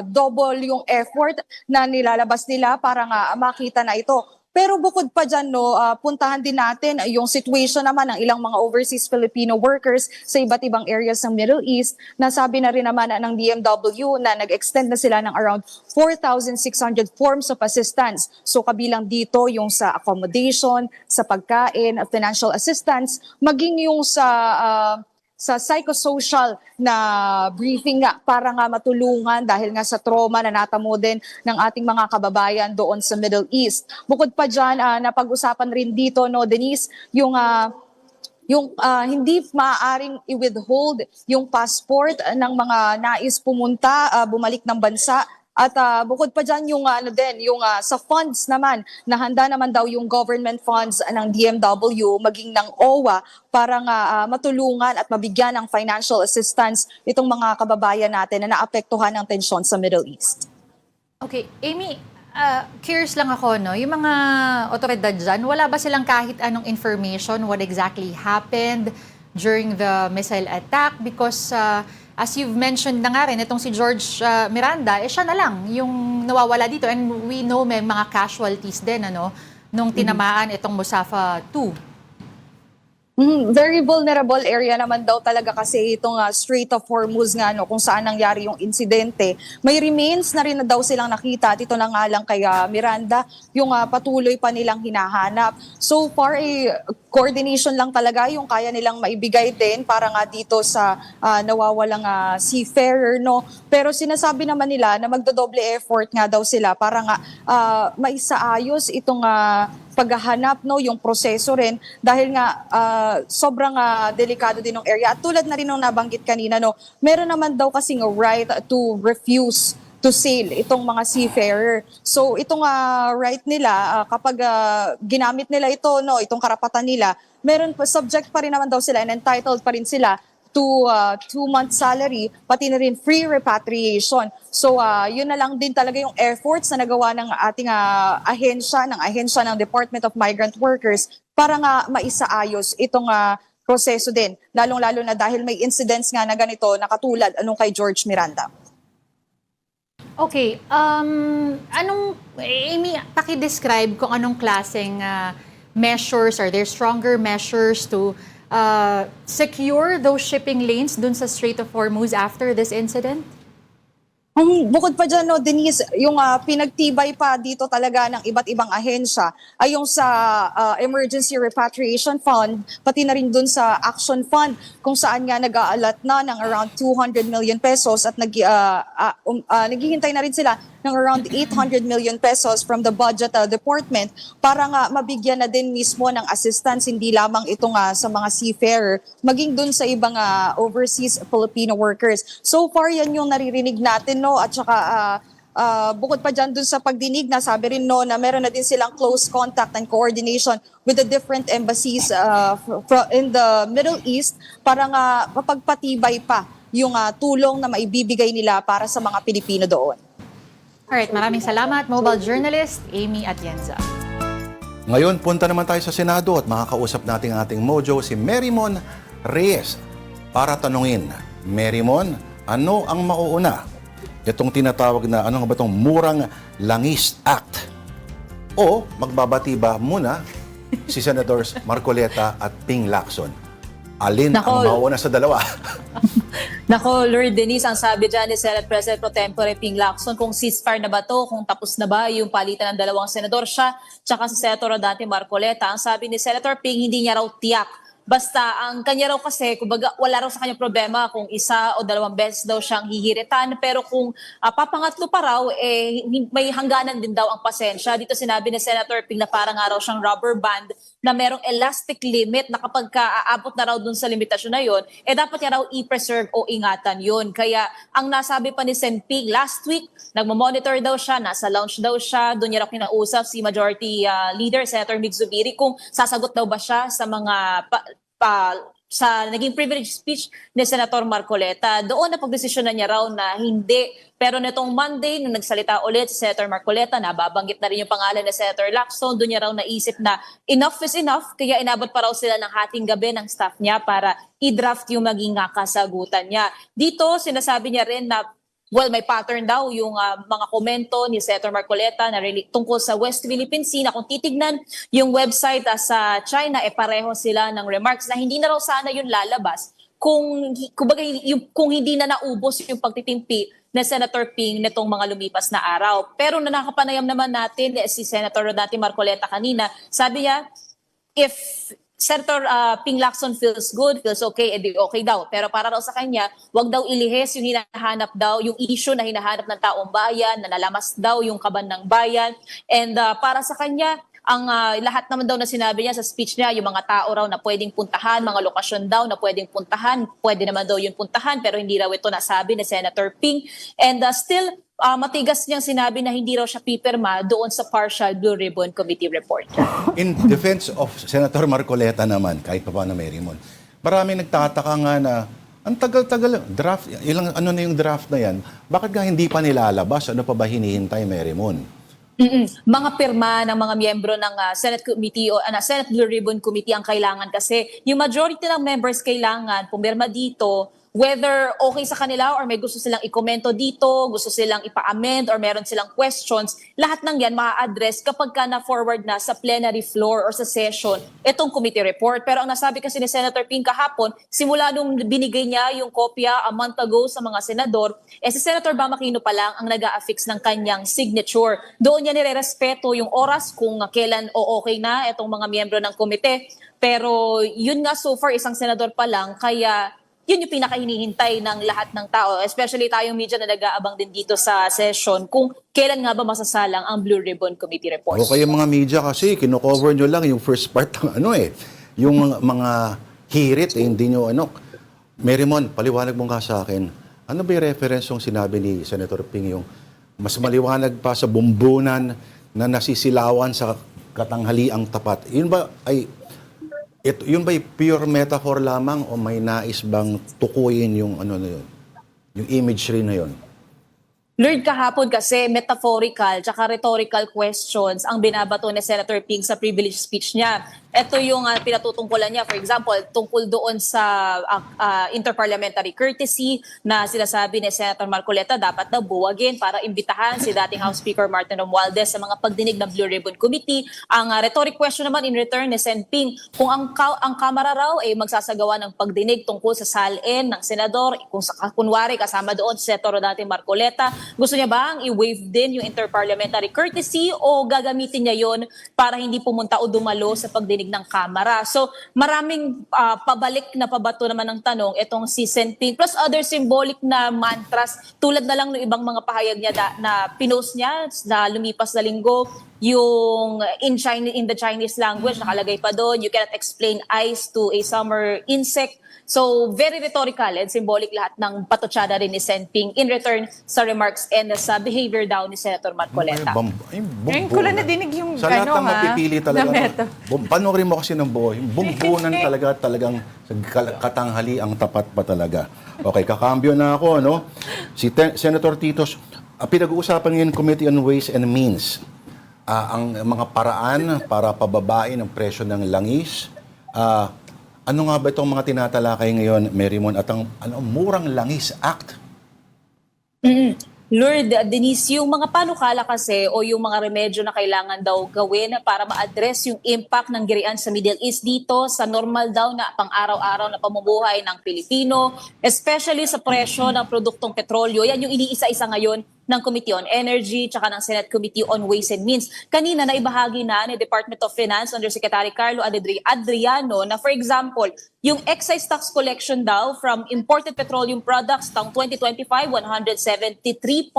double yung effort na nilalabas nila para nga makita na ito. Pero bukod pa dyan, no, puntahan din natin yung situation naman ng ilang mga overseas Filipino workers sa iba't ibang areas ng Middle East. Nasabi na rin naman ng DMW na nag-extend na sila ng around 4,600 forms of assistance. So kabilang dito yung sa accommodation, sa pagkain, financial assistance, maging yung sa psychosocial na briefing nga para nga matulungan dahil nga sa trauma na natamo din ng ating mga kababayan doon sa Middle East. Bukod pa dyan, napag-usapan rin dito, no, Denise, yung hindi maaaring i-withhold yung passport ng mga nais pumunta, bumalik ng bansa. At bukod pa dyan yung sa funds naman, na handa naman daw yung government funds ng DMW maging ng OWA para nga matulungan at mabigyan ng financial assistance itong mga kababayan natin na naapektuhan ng tensyon sa Middle East. Okay, Amy, curious lang ako, no? Yung mga otoridad dyan, wala ba silang kahit anong information what exactly happened during the missile attack? Because as you've mentioned na nga rin, itong si George Miranda, siya na lang yung nawawala dito. And we know may mga casualties din, ano, nung tinamaan itong Musafa 2. Very vulnerable area naman daw talaga kasi itong Strait of Hormuz nga, no, kung saan nangyari yung insidente. May remains na rin na daw silang nakita at ito na nga lang kay Miranda yung patuloy pa nilang hinahanap. So far, coordination lang talaga yung kaya nilang maibigay din para nga dito sa nawawalang seafarer, no. Pero sinasabi naman nila na magdodoble effort nga daw sila para nga maisaayos itong paghahanap, no, yung proseso rin dahil nga sobrang delikado din ng area. At tulad na rin nung nabanggit kanina, no, meron naman daw kasing right to refuse to sail itong mga seafarer. So itong right nila, kapag ginamit nila ito, no, itong karapatan nila, meron pa, subject pa rin naman daw sila and entitled pa rin sila to 2-month salary, pati na rin free repatriation. So yun na lang din talaga yung efforts na nagawa ng ating ahensya ng Department of Migrant Workers para nga maisaayos itong proseso din. Lalong-lalo na dahil may incidents nga na ganito na katulad anong kay George Miranda. Okay, Amy, paki-describe kung anong klaseng measures, are there stronger measures to secure those shipping lanes dun sa Strait of Hormuz after this incident? Bukod pa dyan, no, Denise, yung pinagtibay pa dito talaga ng iba't ibang ahensya ay yung sa Emergency Repatriation Fund, pati na rin dun sa Action Fund, kung saan nga nag-aalat na ng around 200 million pesos at naghihintay na rin sila ng around 800 million pesos from the budget department para nga mabigyan na din mismo ng assistance hindi lamang itong sa mga seafarer, maging dun sa ibang overseas Filipino workers. So far, yan yung naririnig natin, no, at saka bukod pa dyan dun sa pagdinig, nasabi rin, no, na meron na din silang close contact and coordination with the different embassies in the Middle East para nga mapagpatibay pa yung tulong na maibibigay nila para sa mga Pilipino doon. Alright, maraming salamat, mobile journalist Amy Atienza. Ngayon, punta naman tayo sa Senado at makakausap natin ang ating mojo, si Merrimon Reyes, para tanungin, Merrimon, ano ang mauuna? Itong tinatawag na, ano nga ba itong Murang Langis Act? O magbabati ba muna si Senators Marcoleta at Ping Lacson? Alin ang mauuna sa dalawa? Nako, Lord Denise, ang sabi dyan ni Senate President Pro Tempore Ping Lacson, kung ceasefire na ba to, kung tapos na ba yung palitan ng dalawang senador siya, tsaka si Senator Rodante Marcoleta. Ang sabi ni Senator Ping, hindi niya raw tiyak. Basta ang kanya raw kasi, kumbaga, wala raw sa kanya problema kung isa o dalawang beses daw siyang hihiritan. Pero kung papangatlo pa raw, may hangganan din daw ang pasensya. Dito sinabi ni Senator Ping na parang nga raw siyang rubber band na merong elastic limit na kapag aabot na raw dun sa limitasyon na yun, dapat niya raw i-preserve o ingatan yun. Kaya ang nasabi pa ni Sen Ping last week, nagmamonitor daw siya, nasa lounge daw siya, doon niya raw kinausap si Majority Leader Senator Mig Zubiri kung sasagot daw ba siya sa mga sa naging privilege speech ni Senator Marcoleta, doon na pagdesisyonan niya raw na hindi. Pero nitong Monday, nung nagsalita ulit si Senator Marcoleta, nababanggit na rin yung pangalan ni Senator Lacson, doon niya raw naisip na enough is enough, kaya inabot pa raw sila ng hating gabi ng staff niya para i-draft yung maging kasagutan niya. Dito, sinasabi niya rin na may pattern daw yung mga komento ni Senator Marcoleta na tungkol sa West Philippine Sea na kung titignan yung website sa China, pareho sila ng remarks na hindi na raw sana yun lalabas kung hindi na naubos yung pagtitimpi na Senator Ping nitong mga lumipas na araw. Pero nakakapanayam naman natin si Senator Rodante Marcoleta kanina, sabi niya, if Senator Ping Lacson feels good, feels okay, edi okay daw. Pero para raw sa kanya, wag daw ilihis yung hinahanap daw, yung issue na hinahanap ng taong bayan, na nalamas daw yung kaban ng bayan. And para sa kanya, ang lahat naman daw na sinabi niya sa speech niya, yung mga tao raw na pwedeng puntahan, mga lokasyon daw na pwedeng puntahan, pwede naman daw yung puntahan, pero hindi raw ito nasabi ni Senator Ping. And still, matigas niyang sinabi na hindi raw siya pipirma doon sa partial Blue Ribbon Committee report. In defense of Senator Marcoleta naman, kahit pa paano Mary Mon, maraming nagtataka nga na ang tagal-tagal, draft, ano na yung draft na yan, bakit nga hindi pa nilalabas? Ano pa ba hinihintay, Mary Mon? Mga pirma ng mga miyembro ng Senate Committee o Senate Blue Ribbon Committee ang kailangan kasi yung majority ng members kailangan pumirma dito whether okay sa kanila or may gusto silang i-komento dito, gusto silang ipa-amend or meron silang questions, lahat ng yan maa-address kapag ka na-forward na sa plenary floor or sa session itong committee report. Pero ang nasabi kasi ni Senator Ping kahapon, simula nung binigay niya yung kopya a month ago sa mga senador, si Senator Bam Aquino pa lang ang nag-a-affix ng kanyang signature. Doon niya nire-respeto yung oras kung kailan o okay na itong mga miyembro ng komite. Pero yun nga so far, isang senador pa lang, kaya yun yung pinakahinihintay ng lahat ng tao, especially tayong media na nag-aabang din dito sa session kung kailan nga ba masasalang ang Blue Ribbon Committee report. O kaya mga media kasi, kino-cover nyo lang yung first part ng yung mga hirit, hindi nyo Mary Mon, paliwanag mo nga sa akin, ano ba yung reference yung sinabi ni Senator Ping yung mas maliwanag pa sa bumbunan na nasisilawan sa katanghaliang tapat? Yun ba pure metaphor lamang o may nais bang tukuyin yung yung imagery na yun? Lord, kahapon kasi metaphorical tsaka rhetorical questions ang binabato ni Senator Ping sa privilege speech niya. Ito yung pinatutungkulan niya. For example, tungkol doon sa interparliamentary courtesy na sinasabi ni Senator Marcoleta dapat na buwagin para imbitahan si dating House Speaker Martin Romualdez sa mga pagdinig ng Blue Ribbon Committee. Ang rhetoric question naman in return ni Sen Ping, kung ang Kamara raw ay magsasagawa ng pagdinig tungkol sa salin ng senador, kung kunwari kasama doon si Senator Rodante Marcoleta, gusto niya bang i-waive din yung interparliamentary courtesy o gagamitin niya yon para hindi pumunta o dumalo sa pagdinig ng Kamara? So maraming pabalik na pabato naman ng tanong itong si Sen Ping plus other symbolic na mantras tulad na lang ng ibang mga pahayag niya na pinost niya na lumipas na linggo, yung in the Chinese language nakalagay pa doon, you cannot explain ice to a summer insect. So, very rhetorical and symbolic lahat ng patotsada rin ni Sen Ping in return sa remarks and sa behavior daw ni Senator Marcoleta. Ngayon ko lang nadinig yung sa lahat ng mapipili talaga. Panoorin mo kasi ng buo. Yung bumbunan talagang katanghali ang tapat pa talaga. Okay, kakambyo na ako, Si Senator Titos, pinag-uusapan ngayon Committee on Ways and Means. Ang mga paraan para pababain ang presyo ng langis. Ano nga ba itong mga tinatalakay ngayon, Mary Mon, at ang Murang Langis Act? Lord, Denise, yung mga panukala kasi o yung mga remedyo na kailangan daw gawin para ma-address yung impact ng girian sa Middle East dito sa normal daw na pang-araw-araw na pamumuhay ng Pilipino, especially sa presyo ng produktong petrolyo. Yan yung iniisa-isa ngayon ng Committee on Energy tsaka ng Senate Committee on Ways and Means. Kanina naibahagi na ni Department of Finance Undersecretary Carlo Adriano na for example, yung excise tax collection daw from imported petroleum products taong 2025, 173.22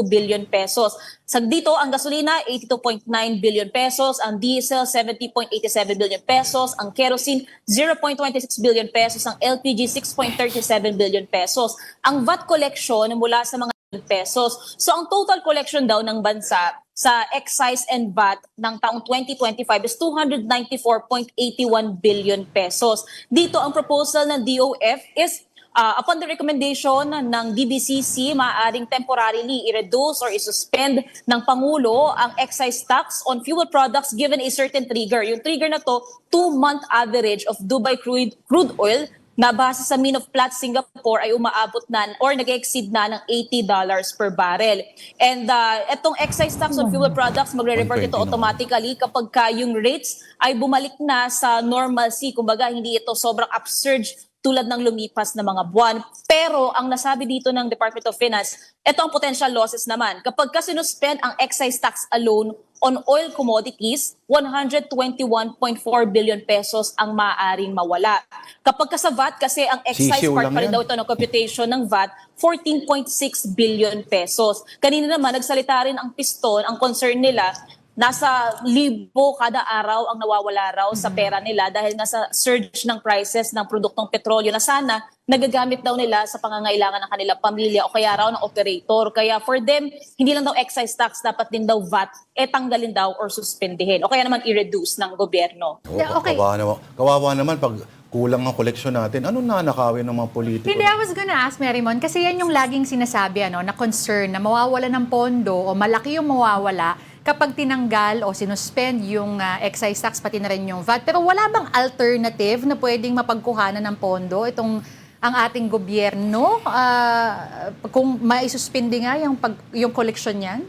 billion pesos. Sa dito, ang gasolina, 82.9 billion pesos, ang diesel, 70.87 billion pesos, ang kerosene, 0.26 billion pesos, ang LPG, 6.37 billion pesos. Ang VAT collection mula sa mga pesos. So ang total collection daw ng bansa sa excise and VAT ng taong 2025 is 294.81 billion pesos. Dito ang proposal ng DOF is upon the recommendation ng DBCC, maaaring temporarily i-reduce or i-suspend ng Pangulo ang excise tax on fuel products given a certain trigger. Yung trigger na to, 2-month average of Dubai crude oil na base sa mean of Platts Singapore ay umaabot na or nag-exceed na ng $80 per barrel. And itong excise tax on fuel products, magre-revert ito 120 automatically kapag yung rates ay bumalik na sa normalcy. Kumbaga, hindi ito sobrang upsurge tulad ng lumipas na mga buwan. Pero ang nasabi dito ng Department of Finance, ito ang potential losses naman. Kapag sinuspend ang excise tax alone on oil commodities, 121.4 billion pesos ang maaaring mawala. Kapag sa VAT, kasi ang excise Sisiw part lang pa rin yan. daw ito ng computation ng VAT, 14.6 billion pesos. Kanina naman, nagsalita rin ang piston, ang concern nila, nasa 1,000 kada araw ang nawawala raw sa pera nila dahil nga sa surge ng prices ng produktong petrolyo na sana nagagamit daw nila sa pangangailangan ng kanilang pamilya o kaya raw ng operator. Kaya for them, hindi lang daw excise tax, dapat din daw VAT, tanggalin daw or suspendihin. O kaya naman i-reduce ng gobyerno. Yeah, okay. Kawawa naman pag kulang ang koleksyon natin. Ano nanakawin ng mga politiko? Hindi, I was gonna ask, Marymon, kasi yan yung laging sinasabi, na concern na mawawala ng pondo o malaki yung mawawala kapag tinanggal o sinuspend yung excise tax, pati na rin yung VAT. Pero wala bang alternative na pwedeng mapagkuhanan ng pondo itong ang ating gobyerno kung maisuspindi nga yung koleksyon niyan?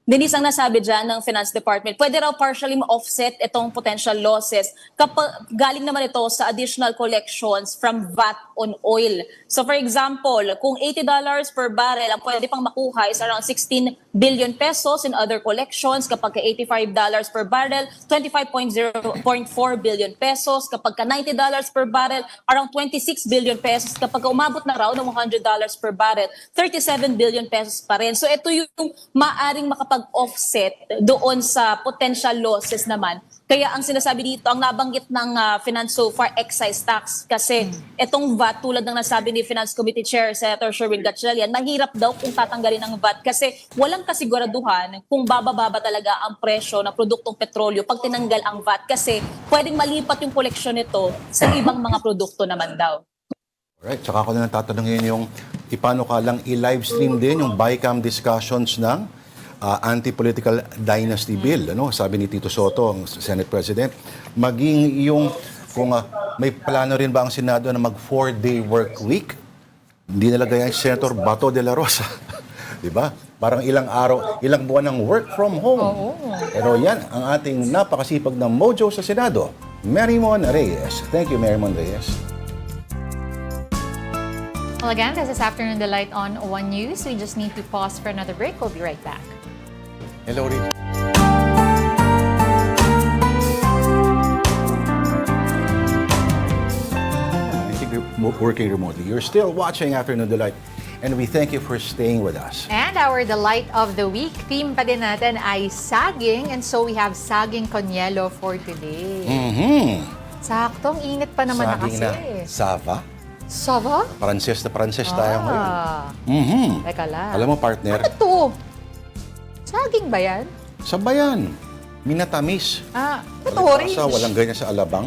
Denise, ang nasabi dyan ng Finance Department, pwede raw partially ma-offset itong potential losses kapag galing naman ito sa additional collections from VAT on oil. So for example, kung $80 per barrel ang pwede pang makuha is around 16 billion pesos in other collections. Kapag ka $85 per barrel, 25.4 billion pesos. Kapag ka $90 per barrel, around 26 billion pesos. Kapag ka umabot na raw ng $100 per barrel, 37 billion pesos pa rin. So ito yung maaring makapag-offset doon sa potential losses naman. Kaya ang sinasabi dito, ang nabanggit ng Finance so far, excise tax. Kasi itong VAT, tulad ng nasabi ni Finance Committee Chair, Senator Sherwin Gatchalian, mahirap daw kung tatanggalin ang VAT kasi walang kasiguraduhan kung bababa talaga ang presyo ng produktong petrolyo pag tinanggal ang VAT kasi pwedeng malipat yung koleksyon nito sa ibang mga produkto naman daw. Alright, tsaka ko na lang tatanungin yung ipano ka lang i-livestream din yung BICAM discussions ng anti-political dynasty bill. Ano? Sabi ni Tito Soto, ang Senate President, maging yung kung may plano rin ba ang Senado na mag 4-day work week, hindi nalagay ang Senator Bato de la Rosa. Diba? Parang ilang buwan ng work from home. Pero yan, ang ating napakasipag na mojo sa Senado, Marymon Reyes. Thank you, Marymon Reyes. Well, again, this is Afternoon Delight on One News. We just need to pause for another break. We'll be right back. Hello, Rich. Working remotely. You're still watching Afternoon Delight, and we thank you for staying with us. And our Delight of the Week theme pa din natin ay saging. And so we have saging conyelo for today. Saktong init pa naman na Saging kasi. na Sava. Sava? Pranses tayo ngayon. Teka lang. Alam mo, partner, Ano to? Saging ba yan? sabayan. Minatamis. Ito orange. Palibhasa, walang ganyan sa alabang.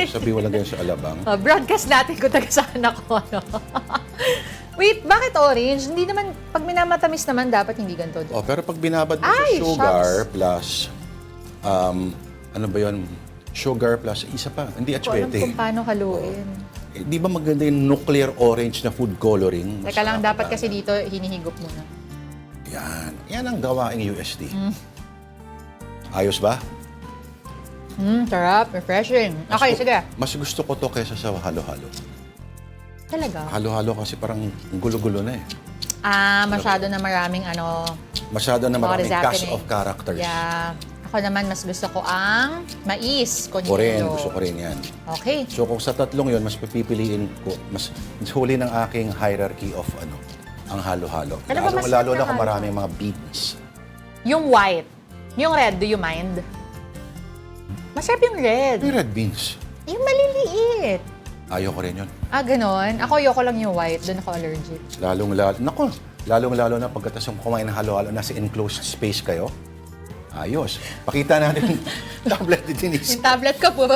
Sabi walang ganyan sa alabang. Broadcast natin kung taga saan ako. No? Wait, bakit orange? Hindi naman, pag minamatamis naman, dapat hindi ganito. Oh, pero pag binabad mo sa sugar plus, ano ba yun? Sugar plus, isa pa, hindi Hindi ko alam atsuete. kung paano haluin. Di ba maganda yung nuclear orange na food coloring? Teka lang, Masarap dapat talaga. kasi dito, hinihigop muna. Yan ang gawaing UST. Ayos ba? Sarap, refreshing. Okay, sige. Mas gusto ko to kaysa sa halo-halo. Talaga? Halo-halo kasi parang gulo-gulo na eh. Masyado na maraming Masyado na what maraming is cast happening. of characters. Yeah. Ako naman, mas gusto ko ang mais, Ko rin, conyelo. gusto ko rin yan. Okay. So kung sa tatlong yon mas pipiliin ko, mas huli ng aking hierarchy of ang halo-halo. Ano ba mas Lalo na sarap kung na maraming mga beans. Yung white. Yung red, do you mind? Masarap yung red. Yung red beans. Yung maliliit. Ayoko rin yun. Ganon. Ako ayoko lang yung white. Doon ako allergic. Nako, Lalong-lalo na pagkatas yung kumain ng halo-halo, nasa enclosed space kayo. Ayos. Pakita natin yung tablet ni Denise. Yung tablet ko, puro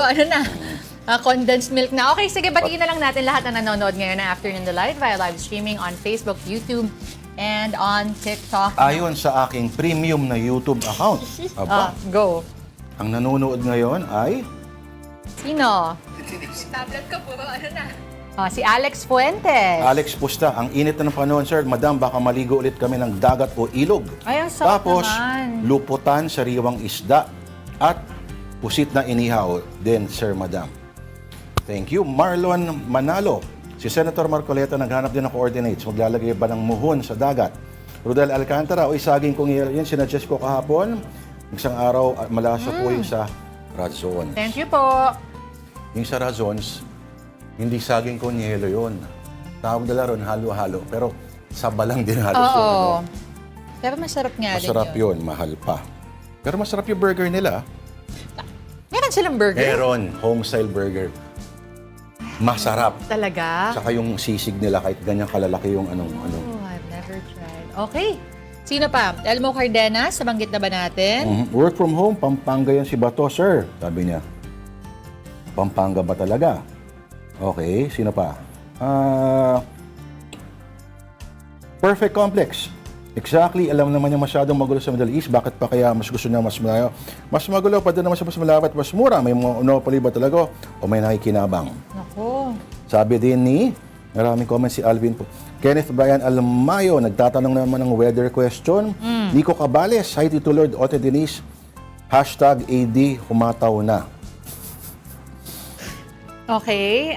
condensed milk na. Okay, sige, batiin na lang natin lahat na nanonood ngayon na Afternoon Delight via live streaming on Facebook, YouTube, and on TikTok. Ayon sa aking premium na YouTube account. Aba, Go. ang nanonood ngayon ay Sino? Yung tablet ko, puro si Alex Fuentes. Alex Pusta. Ang init na ng panahon, sir. Madam, baka maligo ulit kami ng dagat o ilog. Ay, ang sarap Tapos, naman. luputan, sariwang isda, at pusit na inihaw din, sir, madam. Thank you. Marlon Manalo. Si Senator Marcoleta naghanap din ng coordinates. Maglalagay ba ng muhon sa dagat? Rodel Alcantara, o isaging kung yun, sinadjust ko kahapon. Isang araw, malasa po yung sa Razons. Thank you po. Yung sa Razons, hindi saging kung yelo yun. Tawag nila ron, halo-halo. Pero sabalang din halos yun. Oo. ano. Pero masarap nga Masarap din yun. yun, mahal pa. Pero masarap yung burger nila. Meron silang burger? Meron, home-style burger. Masarap. Talaga? Saka yung sisig nila, kahit ganyan kalalaki yung ano. Oh, I've never tried. Okay. Sino pa? Elmo Cardenas, nabanggit na ba natin? Work from home, Pampanga yan si Bato, sir. Sabi niya. Pampanga ba talaga? Okay, sino pa? Perfect Complex. Exactly, alam naman niya masyadong magulo sa Middle East. Bakit pa kaya mas gusto niya mas malayo? Mas magulo, pwede naman siya mas malapit, mas mura. May monopoly ba talaga o may nakikinabang? Naku. Sabi din ni, maraming comments si Alvin po. Kenneth Brian Almayo, nagtatanong naman ng weather question. Nico Cabales, hi Tito Lord, Ote Denise, #AD, humataw na. Okay.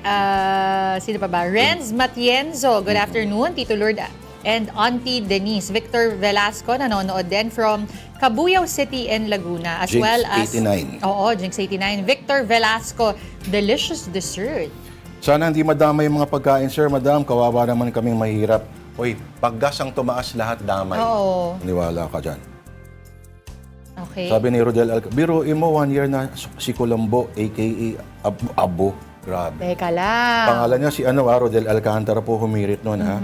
Sino pa ba? Renz Matienzo. Good afternoon, Tito Lord and Auntie Denise. Victor Velasco, nanonood din from Cabuyao City in Laguna. As Jinx well as... 89. Oo, Jinx 89. Victor Velasco, delicious dessert. Sana hindi madamay yung mga pagkain, sir. Madam, kawawa naman kaming mahirap. Uy, paggas ang tumaas, lahat damay. Oo. Niwala ka dyan. Okay. Sabi ni Rodel biruin mo 1 year na si Colombo, a.k.a. Abo. Grabe. Teka lang. Pangalan niya si Rodel Alcantara po humirit noon, ha?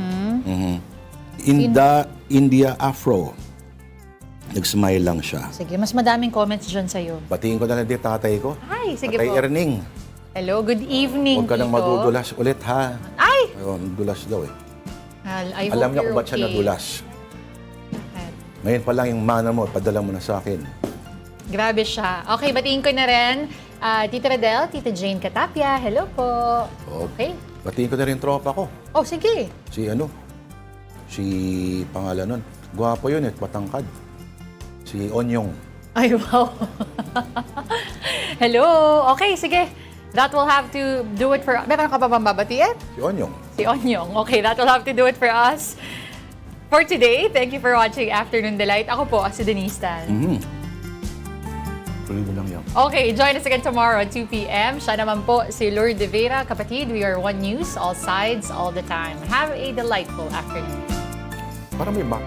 India Afro. Nag-smile lang siya. Sige, mas madaming comments dyan sa'yo. Batiin ko na lang din tatay ko. Ay, sige Tatay po. Erning. Hello, good evening, Huwag ka nang Tito. madudulas ulit, ha? Ay! Ayun, dulas daw eh. I hope Alam niya you're kung ba't siya okay. nadulas. Ngayon pa lang yung mana mo, padala mo na sa akin. Grabe siya. Okay, batiin ko na rin. Tita Radel, Tita Jane Catapia, hello po. Okay. Batiin ko na rin tropa ko. Oh, sige. Si pangalan nun. Gwapo yun eh, patangkad. Si Onyong. Ay, wow. Hello. Okay, sige. That will have to do it for... Meron ka pa bang babatiin? Si Onyong. Si Onyong. Okay, that will have to do it for us for today. Thank you for watching Afternoon Delight. Ako po, si Denise Tan. Tuloy mo lang yan. Okay, join us again tomorrow at 2 p.m. Siya naman po si Lourdes de Vera. Kapatid, we are One News, all sides, all the time. Have a delightful afternoon. Parang may back.